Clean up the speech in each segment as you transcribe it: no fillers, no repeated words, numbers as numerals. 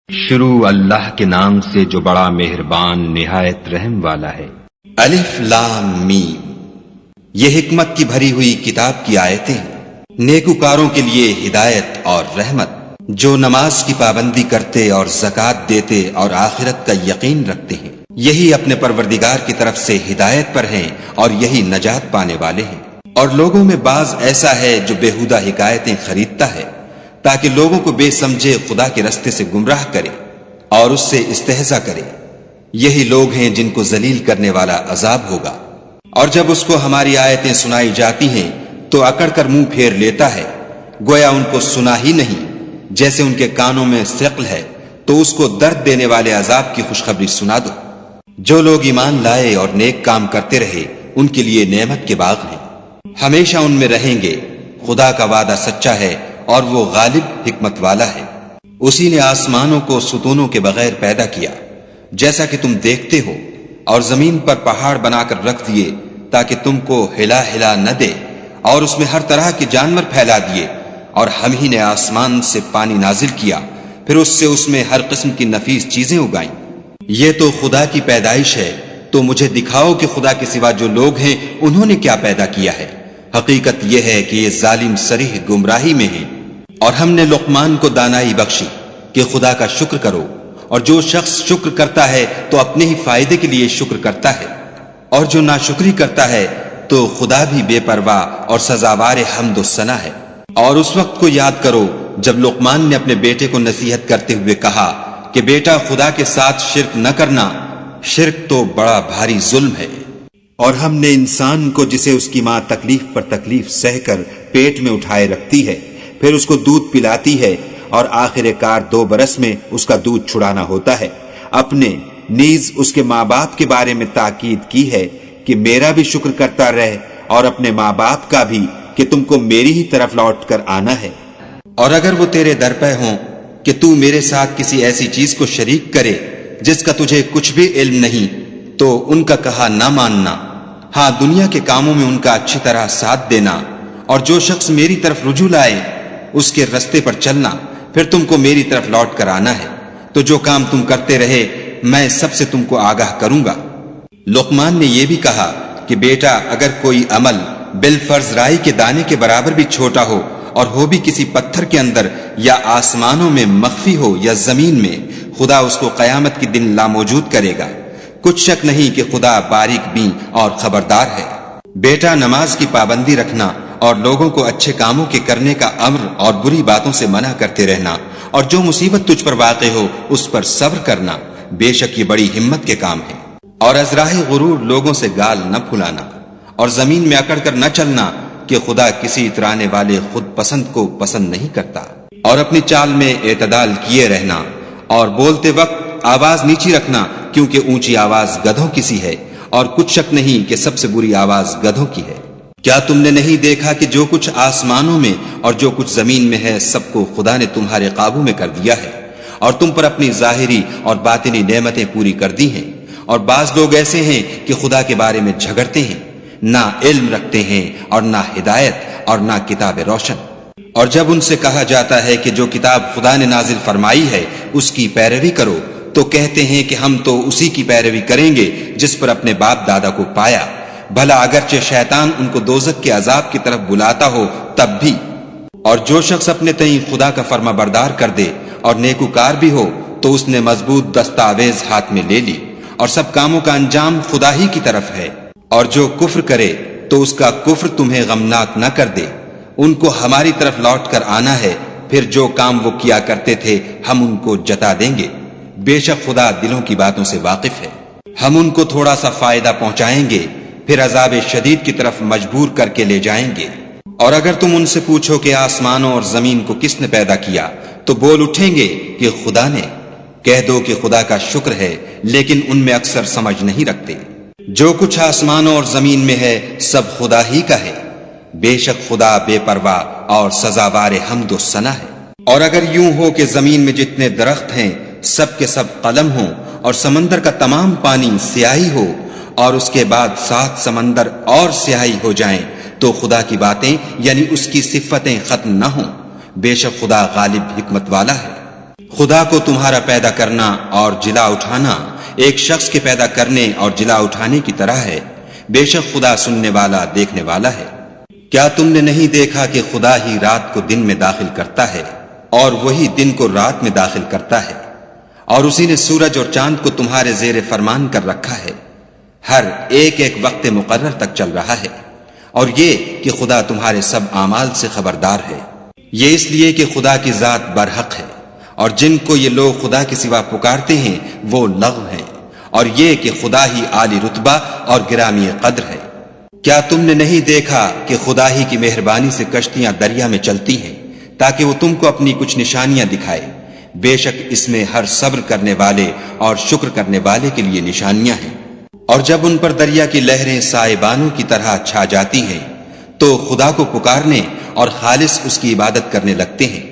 شروع اللہ کے نام سے جو بڑا مہربان نہایت رحم والا ہے۔ الف لام میم، یہ حکمت کی بھری ہوئی کتاب کی آیتیں ہیں، نیکوکاروں کے لیے ہدایت اور رحمت، جو نماز کی پابندی کرتے اور زکوٰۃ دیتے اور آخرت کا یقین رکھتے ہیں، یہی اپنے پروردگار کی طرف سے ہدایت پر ہیں اور یہی نجات پانے والے ہیں۔ اور لوگوں میں بعض ایسا ہے جو بیہودہ حکایتیں خریدتا ہے تاکہ لوگوں کو بے سمجھے خدا کے رستے سے گمراہ کرے اور اس سے استہزاء کرے، یہی لوگ ہیں جن کو ذلیل کرنے والا عذاب ہوگا۔ اور جب اس کو ہماری آیتیں سنائی جاتی ہیں تو اکڑ کر منہ پھیر لیتا ہے، گویا ان کو سنا ہی نہیں، جیسے ان کے کانوں میں ثقل ہے، تو اس کو درد دینے والے عذاب کی خوشخبری سنا دو۔ جو لوگ ایمان لائے اور نیک کام کرتے رہے ان کے لیے نعمت کے باغ ہیں، ہمیشہ ان میں رہیں گے۔ خدا کا وعدہ سچا ہے اور وہ غالب حکمت والا ہے۔ اسی نے آسمانوں کو ستونوں کے بغیر پیدا کیا جیسا کہ تم دیکھتے ہو، اور زمین پر پہاڑ بنا کر رکھ دیے تاکہ تم کو ہلا نہ دے، اور اس میں ہر طرح کے جانور پھیلا دیے، اور ہم ہی نے آسمان سے پانی نازل کیا، پھر اس میں ہر قسم کی نفیس چیزیں اگائیں۔ یہ تو خدا کی پیدائش ہے، تو مجھے دکھاؤ کہ خدا کے سوا جو لوگ ہیں انہوں نے کیا پیدا کیا ہے۔ حقیقت یہ ہے کہ یہ ظالم صریح گمراہی میں ہیں۔ اور ہم نے لقمان کو دانائی بخشی کہ خدا کا شکر کرو، اور جو شخص شکر کرتا ہے تو اپنے ہی فائدے کے لیے شکر کرتا ہے، اور جو ناشکری کرتا ہے تو خدا بھی بے پرواہ اور سزاوار حمد و ثنا ہے۔ اور اس وقت کو یاد کرو جب لقمان نے اپنے بیٹے کو نصیحت کرتے ہوئے کہا کہ بیٹا، خدا کے ساتھ شرک نہ کرنا، شرک تو بڑا بھاری ظلم ہے۔ اور ہم نے انسان کو، جسے اس کی ماں تکلیف پر تکلیف سہ کر پیٹ میں اٹھائے رکھتی ہے، پھر اس کو دودھ پلاتی ہے، اور آخر کار 2 برس میں اس کا دودھ چھڑانا ہوتا ہے، اپنے نیز اس کے ماں باپ کے بارے میں تاکید کی ہے کہ میرا بھی شکر کرتا رہ، اور اپنے ماں باپ کا بھی، کہ تم کو میری ہی طرف لوٹ کر آنا ہے۔ اور اگر وہ تیرے در پہ ہوں کہ تو میرے ساتھ کسی ایسی چیز کو شریک کرے جس کا تجھے کچھ بھی علم نہیں، تو ان کا کہا نہ ماننا، ہاں دنیا کے کاموں میں ان کا اچھی طرح ساتھ دینا، اور جو شخص میری طرف رجوع لائے اس کے رستے پر چلنا، پھر تم کو میری طرف لوٹ کر آنا ہے، تو جو کام تم کرتے رہے میں سب سے تم کو آگاہ کروں گا۔ لقمان نے یہ بھی کہا کہ بیٹا، اگر کوئی عمل بالفرض رائی کے دانے کے برابر بھی چھوٹا ہو، اور ہو بھی کسی پتھر کے اندر یا آسمانوں میں مخفی ہو یا زمین میں، خدا اس کو قیامت کے دن لاموجود کرے گا۔ کچھ شک نہیں کہ خدا باریک بین اور خبردار ہے۔ بیٹا، نماز کی پابندی رکھنا اور لوگوں کو اچھے کاموں کے کرنے کا امر اور بری باتوں سے منع کرتے رہنا، اور جو مصیبت تجھ پر واقع ہو اس پر صبر کرنا، بے شک یہ بڑی ہمت کے کام ہے۔ اور از راہ غرور لوگوں سے گال نہ پھلانا، اور زمین میں اکڑ کر نہ چلنا، کہ خدا کسی اترانے والے خود پسند کو پسند نہیں کرتا۔ اور اپنی چال میں اعتدال کیے رہنا، اور بولتے وقت آواز نیچی رکھنا، کیونکہ اونچی آواز گدھوں کی سی ہے، اور کچھ شک نہیں کہ سب سے بری آواز گدھوں کی ہے۔ کیا تم نے نہیں دیکھا کہ جو کچھ آسمانوں میں اور جو کچھ زمین میں ہے سب کو خدا نے تمہارے قابو میں کر دیا ہے، اور تم پر اپنی ظاہری اور باطنی نعمتیں پوری کر دی ہیں۔ اور بعض لوگ ایسے ہیں کہ خدا کے بارے میں جھگڑتے ہیں، نہ علم رکھتے ہیں اور نہ ہدایت اور نہ کتاب روشن۔ اور جب ان سے کہا جاتا ہے کہ جو کتاب خدا نے نازل فرمائی ہے اس کی پیروی کرو، تو کہتے ہیں کہ ہم تو اسی کی پیروی کریں گے جس پر اپنے باپ دادا کو پایا، بھلا اگرچہ شیطان ان کو دوزخ کے عذاب کی طرف بلاتا ہو تب بھی۔ اور جو شخص اپنے تئیں خدا کا فرما بردار کر دے اور نیکوکار بھی ہو، تو اس نے مضبوط دستاویز ہاتھ میں لے لی، اور سب کاموں کا انجام خدا ہی کی طرف ہے۔ اور جو کفر کرے تو اس کا کفر تمہیں غمناک نہ کر دے، ان کو ہماری طرف لوٹ کر آنا ہے، پھر جو کام وہ کیا کرتے تھے ہم ان کو جتا دیں گے۔ بے شک خدا دلوں کی باتوں سے واقف ہے۔ ہم ان کو تھوڑا سا فائدہ پہنچائیں گے، پھر عذاب شدید کی طرف مجبور کر کے لے جائیں گے۔ اور اگر تم ان سے پوچھو کہ آسمانوں اور زمین کو کس نے پیدا کیا، تو بول اٹھیں گے کہ خدا نے۔ کہہ دو کہ خدا کا شکر ہے، لیکن ان میں اکثر سمجھ نہیں رکھتے۔ جو کچھ آسمانوں اور زمین میں ہے سب خدا ہی کا ہے، بے شک خدا بے پرواہ اور سزاوار حمد و ثنا ہے۔ اور اگر یوں ہو کہ زمین میں جتنے درخت ہیں سب کے سب قلم ہوں، اور سمندر کا تمام پانی سیاہی ہو، اور اس کے بعد 7 سمندر اور سیاہی ہو جائیں، تو خدا کی باتیں یعنی اس کی صفتیں ختم نہ ہوں، بے شک خدا غالب حکمت والا ہے۔ خدا کو تمہارا پیدا کرنا اور جلا اٹھانا ایک شخص کے پیدا کرنے اور جلا اٹھانے کی طرح ہے۔ بے شک خدا سننے والا دیکھنے والا ہے۔ کیا تم نے نہیں دیکھا کہ خدا ہی رات کو دن میں داخل کرتا ہے اور وہی دن کو رات میں داخل کرتا ہے، اور اسی نے سورج اور چاند کو تمہارے زیر فرمان کر رکھا ہے، ہر ایک ایک وقت مقرر تک چل رہا ہے، اور یہ کہ خدا تمہارے سب اعمال سے خبردار ہے۔ یہ اس لیے کہ خدا کی ذات برحق ہے، اور جن کو یہ لوگ خدا کے سوا پکارتے ہیں وہ لغو ہیں، اور یہ کہ خدا ہی عالی رتبہ اور گرامی قدر ہے۔ کیا تم نے نہیں دیکھا کہ خدا ہی کی مہربانی سے کشتیاں دریا میں چلتی ہیں تاکہ وہ تم کو اپنی کچھ نشانیاں دکھائے؟ بے شک اس میں ہر صبر کرنے والے اور شکر کرنے والے کے لیے نشانیاں ہیں۔ اور جب ان پر دریا کی لہریں سائبانوں کی طرح چھا جاتی ہیں تو خدا کو پکارنے اور خالص اس کی عبادت کرنے لگتے ہیں،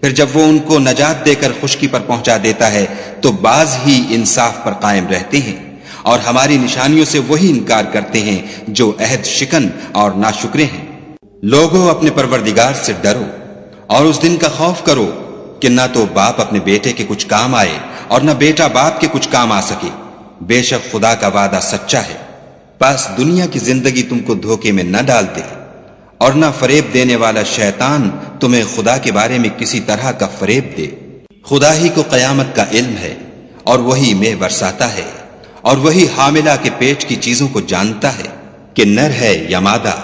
پھر جب وہ ان کو نجات دے کر خشکی پر پہنچا دیتا ہے تو بعض ہی انصاف پر قائم رہتے ہیں، اور ہماری نشانیوں سے وہی انکار کرتے ہیں جو عہد شکن اور ناشکرے ہیں۔ لوگوں اپنے پروردگار سے ڈرو اور اس دن کا خوف کرو کہ نہ تو باپ اپنے بیٹے کے کچھ کام آئے اور نہ بیٹا باپ کے کچھ کام آ سکے۔ بے شک خدا کا وعدہ سچا ہے، بس دنیا کی زندگی تم کو دھوکے میں نہ ڈال دے، اور نہ فریب دینے والا شیطان تمہیں خدا کے بارے میں کسی طرح کا فریب دے۔ خدا ہی کو قیامت کا علم ہے، اور وہی مے برساتا ہے، اور وہی حاملہ کے پیٹ کی چیزوں کو جانتا ہے کہ نر ہے یا مادہ،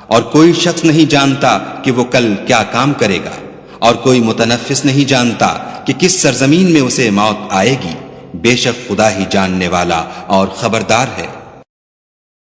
اور کوئی شخص نہیں جانتا کہ وہ کل کیا کام کرے گا، اور کوئی متنفس نہیں جانتا کہ کس سرزمین میں اسے موت آئے گی۔ بے شک خدا ہی جاننے والا اور خبردار ہے۔